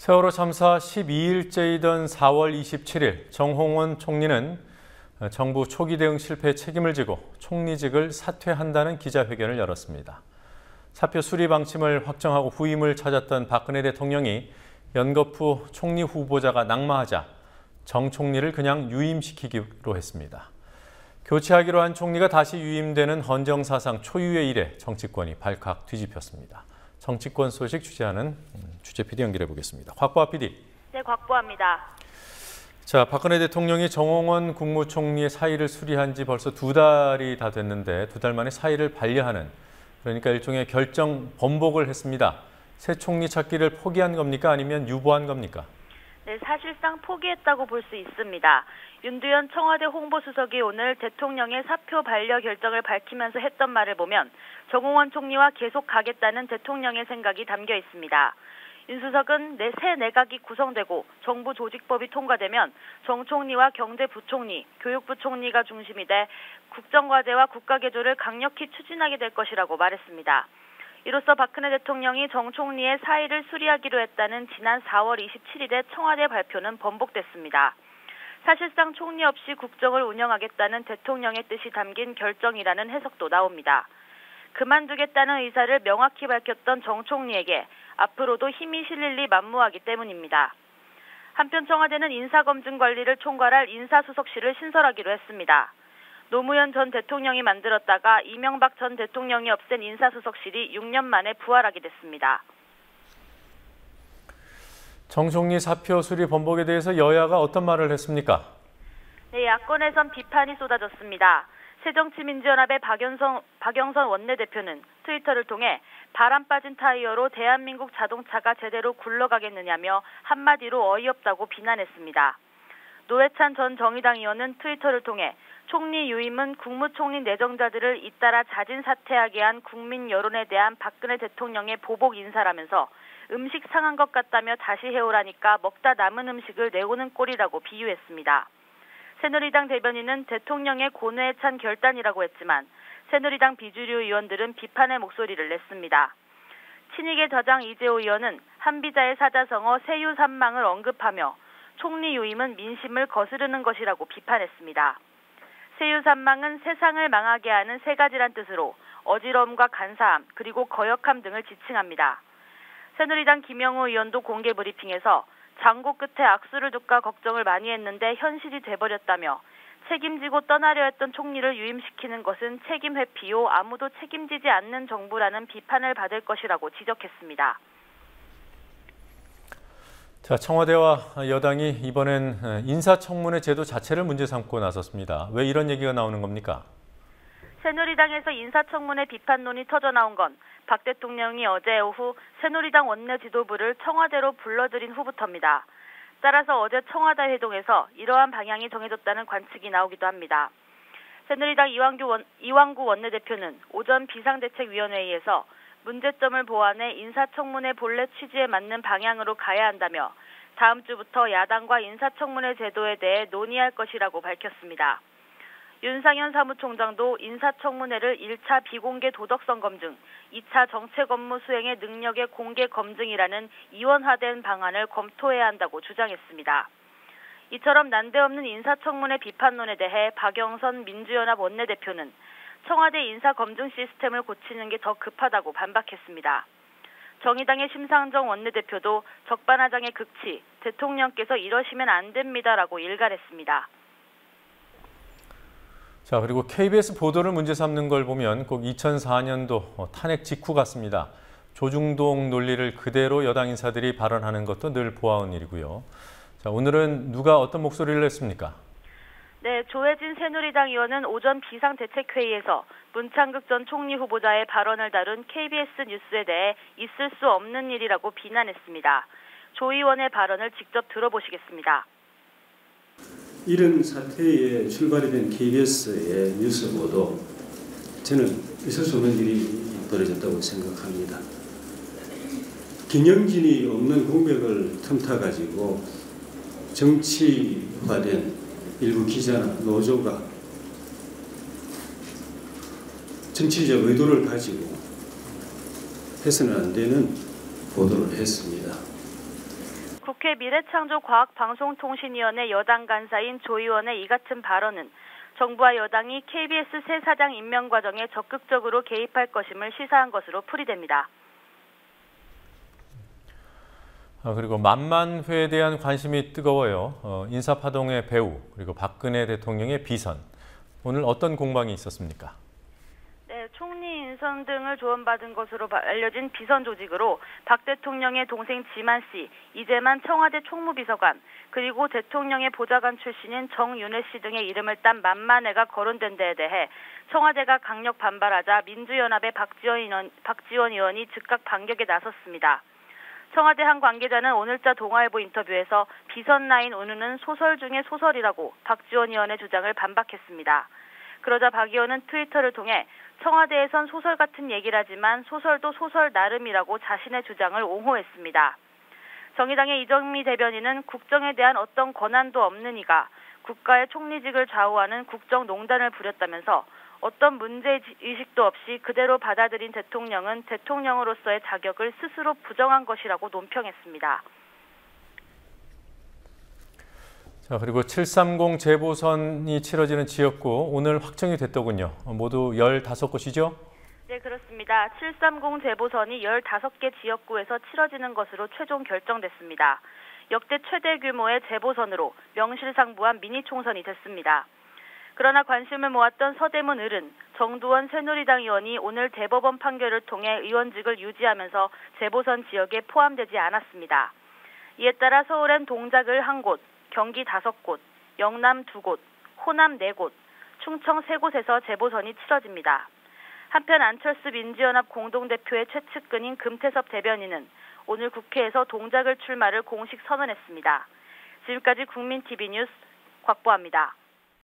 세월호 참사 12일째이던 4월 27일 정홍원 총리는 정부 초기 대응 실패에 책임을 지고 총리직을 사퇴한다는 기자회견을 열었습니다. 사표 수리 방침을 확정하고 후임을 찾았던 박근혜 대통령이 연거푸 총리 후보자가 낙마하자 정 총리를 그냥 유임시키기로 했습니다. 교체하기로 한 총리가 다시 유임되는 헌정사상 초유의 일에 정치권이 발칵 뒤집혔습니다. 정치권 소식 취재하는 취재 PD 연결해 보겠습니다. 곽보아 PD. 네, 곽보아입니다. 자, 박근혜 대통령이 정홍원 국무총리의 사의를 수리한 지 벌써 2달이 다 됐는데 2달 만에 사의를 반려하는, 그러니까 일종의 결정 번복을 했습니다. 새 총리 찾기를 포기한 겁니까? 아니면 유보한 겁니까? 네, 사실상 포기했다고 볼 수 있습니다. 윤두현 청와대 홍보수석이 오늘 대통령의 사표 반려 결정을 밝히면서 했던 말을 보면 정홍원 총리와 계속 가겠다는 대통령의 생각이 담겨 있습니다. 윤 수석은 새 내각이 구성되고 정부 조직법이 통과되면 정 총리와 경제부총리, 교육부총리가 중심이 돼 국정과제와 국가개조를 강력히 추진하게 될 것이라고 말했습니다. 이로써 박근혜 대통령이 정 총리의 사의를 수리하기로 했다는 지난 4월 27일의 청와대 발표는 번복됐습니다. 사실상 총리 없이 국정을 운영하겠다는 대통령의 뜻이 담긴 결정이라는 해석도 나옵니다. 그만두겠다는 의사를 명확히 밝혔던 정 총리에게 앞으로도 힘이 실릴 리 만무하기 때문입니다. 한편 청와대는 인사검증 관리를 총괄할 인사수석실을 신설하기로 했습니다. 노무현 전 대통령이 만들었다가 이명박 전 대통령이 없앤 인사수석실이 6년 만에 부활하게 됐습니다. 정 총리 사표 수리 번복에 대해서 여야가 어떤 말을 했습니까? 네, 야권에선 비판이 쏟아졌습니다. 새정치민주연합의 박영선 원내대표는 트위터를 통해 바람 빠진 타이어로 대한민국 자동차가 제대로 굴러가겠느냐며 한마디로 어이없다고 비난했습니다. 노회찬 전 정의당 의원은 트위터를 통해 총리 유임은 국무총리 내정자들을 잇따라 자진 사퇴하게 한 국민 여론에 대한 박근혜 대통령의 보복 인사라면서 음식 상한 것 같다며 다시 해오라니까 먹다 남은 음식을 내오는 꼴이라고 비유했습니다. 새누리당 대변인은 대통령의 고뇌에 찬 결단이라고 했지만 새누리당 비주류 의원들은 비판의 목소리를 냈습니다. 친이계 저장 이재호 의원은 한비자의 사자성어 세유산망을 언급하며 총리 유임은 민심을 거스르는 것이라고 비판했습니다. 세유산망은 세상을 망하게 하는 세 가지란 뜻으로 어지러움과 간사함 그리고 거역함 등을 지칭합니다. 새누리당 김영우 의원도 공개 브리핑에서 장고 끝에 악수를 둘까 걱정을 많이 했는데 현실이 돼버렸다며 책임지고 떠나려 했던 총리를 유임시키는 것은 책임 회피요 아무도 책임지지 않는 정부라는 비판을 받을 것이라고 지적했습니다. 자, 청와대와 여당이 이번엔 인사청문회 제도 자체를 문제 삼고 나섰습니다. 왜 이런 얘기가 나오는 겁니까? 새누리당에서 인사청문회 비판론이 터져나온 건 박 대통령이 어제 오후 새누리당 원내 지도부를 청와대로 불러들인 후부터입니다. 따라서 어제 청와대 회동에서 이러한 방향이 정해졌다는 관측이 나오기도 합니다. 새누리당 이완구 원내대표는 오전 비상대책위원회의에서 문제점을 보완해 인사청문회 본래 취지에 맞는 방향으로 가야 한다며 다음 주부터 야당과 인사청문회 제도에 대해 논의할 것이라고 밝혔습니다. 윤상현 사무총장도 인사청문회를 1차 비공개 도덕성 검증, 2차 정책 업무 수행의 능력의 공개 검증이라는 이원화된 방안을 검토해야 한다고 주장했습니다. 이처럼 난데없는 인사청문회 비판론에 대해 박영선 민주연합 원내대표는 청와대 인사검증 시스템을 고치는 게 더 급하다고 반박했습니다. 정의당의 심상정 원내대표도 적반하장의 극치, 대통령께서 이러시면 안 됩니다라고 일갈했습니다. 자, 그리고 KBS 보도를 문제 삼는 걸 보면 꼭 2004년도 탄핵 직후 같습니다. 조중동 논리를 그대로 여당 인사들이 발언하는 것도 늘 보아온 일이고요. 자, 오늘은 누가 어떤 목소리를 냈습니까? 네, 조혜진 새누리당 의원은 오전 비상대책회의에서 문창극 전 총리 후보자의 발언을 다룬 KBS 뉴스에 대해 있을 수 없는 일이라고 비난했습니다. 조 의원의 발언을 직접 들어보시겠습니다. 이런 사태에 출발이 된 KBS의 뉴스 보도, 저는 있을 수 없는 일이 벌어졌다고 생각합니다. 경영진이 없는 공백을 틈타가지고 정치화된 일부 기자나 노조가 정치적 의도를 가지고 해서는 안 되는 보도를 했습니다. 국회 미래창조과학방송통신위원회 여당 간사인 조 의원의 이 같은 발언은 정부와 여당이 KBS 새 사장 임명 과정에 적극적으로 개입할 것임을 시사한 것으로 풀이됩니다. 그리고 만만회에 대한 관심이 뜨거워요. 인사파동의 배우, 그리고 박근혜 대통령의 비선. 오늘 어떤 공방이 있었습니까? 네, 총리 인선 등을 조언받은 것으로 알려진 비선 조직으로 박 대통령의 동생 지만 씨, 이재만 청와대 총무비서관, 그리고 대통령의 보좌관 출신인 정윤회 씨 등의 이름을 딴 만만회가 거론된 데에 대해 청와대가 강력 반발하자 민주연합의 박지원 의원이 즉각 반격에 나섰습니다. 청와대 한 관계자는 오늘자 동아일보 인터뷰에서 비선 라인 운운은 소설 중의 소설이라고 박지원 의원의 주장을 반박했습니다. 그러자 박 의원은 트위터를 통해 청와대에선 소설 같은 얘기를 하지만 소설도 소설 나름이라고 자신의 주장을 옹호했습니다. 정의당의 이정미 대변인은 국정에 대한 어떤 권한도 없는 이가 국가의 총리직을 좌우하는 국정농단을 부렸다면서 어떤 문제의식도 없이 그대로 받아들인 대통령은 대통령으로서의 자격을 스스로 부정한 것이라고 논평했습니다. 자, 그리고 730 재보선이 치러지는 지역구 오늘 확정이 됐더군요. 모두 15곳이죠? 네, 그렇습니다. 730 재보선이 15개 지역구에서 치러지는 것으로 최종 결정됐습니다. 역대 최대 규모의 재보선으로 명실상부한 미니 총선이 됐습니다. 그러나 관심을 모았던 서대문 을은 정두원 새누리당 의원이 오늘 대법원 판결을 통해 의원직을 유지하면서 재보선 지역에 포함되지 않았습니다. 이에 따라 서울엔 동작을 1곳, 경기 5곳, 영남 2곳, 호남 4곳, 충청 3곳에서 재보선이 치러집니다. 한편 안철수 민주연합 공동대표의 최측근인 금태섭 대변인은 오늘 국회에서 동작을 출마를 공식 선언했습니다. 지금까지 국민TV 뉴스 곽보아입니다.